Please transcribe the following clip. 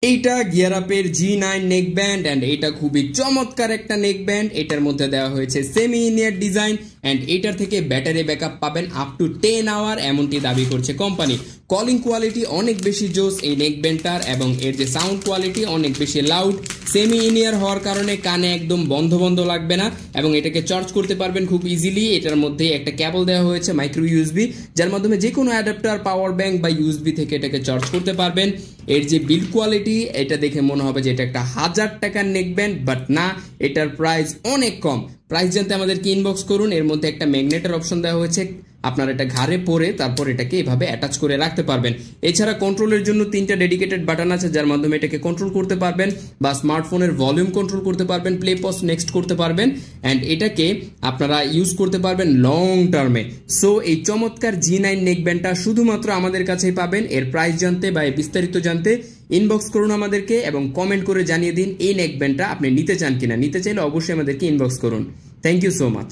এইটা গিয়ার আপের G9 neck band and এটা খুবই চমৎকার একটা নেক ব্যান্ড। এটার মধ্যে দেওয়া হয়েছে সেমি ইনিয়ার ডিজাইন এন্ড এটার থেকে ব্যাটারি ব্যাকআপ পাবেন আপ টু 10 আওয়ার এমনটি দাবি করছে কোম্পানি। কলিং কোয়ালিটি অনেক বেশি জোস এই নেক ব্যান্ডটার এবং এর যে সাউন্ড কোয়ালিটি অনেক বেশি লাউড। সেমি ইনিয়ার হওয়ার কারণে কানে একদম বন্ধ বন্ধ লাগবে না এবং এটাকে চার্জ করতে পারবেন খুব ইজিলি। এটার মধ্যে একটা কেবল দেওয়া হয়েছে মাইক্রো ইউএসবি, যার মাধ্যমে যে কোনো অ্যাডাপ্টার, পাওয়ার ব্যাংক বা ইউএসবি থেকে এটাকে চার্জ করতে পারবেন। এর যে বিল্ড কোয়ালিটি এটা দেখে মনে হবে যে এটা একটা 1000 টাকার নেক ব্যান্ড, বাট না, এটার প্রাইস অনেক কম। প্রাইস জানতে আমাদেরকে ইনবক্স করুন। এর মধ্যে একটা ম্যাগনেটের অপশন দেওয়া হয়েছে, আপনার এটা ঘাড়ে পরে তারপর এটাকে এভাবে অ্যাটাচ করে রাখতে পারবেন। এছাড়া কন্ট্রোলের জন্য 3টা ডেডিকেটেড বাটন আছে, যার মাধ্যমে এটাকে কন্ট্রোল করতে পারবেন বা স্মার্টফোনের ভলিউম কন্ট্রোল করতে পারবেন, প্লে পজ নেক্সট করতে পারবেন অ্যান্ড এটাকে আপনারা ইউজ করতে পারবেন লং টার্মে। সো এই চমৎকার G9 নেক ব্যান্ডটা শুধুমাত্র আমাদের কাছেই পাবেন। এর প্রাইস জানতে বা বিস্তারিত জানতে ইনবক্স করুন আমাদেরকে এবং কমেন্ট করে জানিয়ে দিন এই নেক ব্যান্ডটা আপনি নিতে চান কিনা। নিতে চাইলে অবশ্যই আমাদেরকে ইনবক্স করুন। Thank you so much.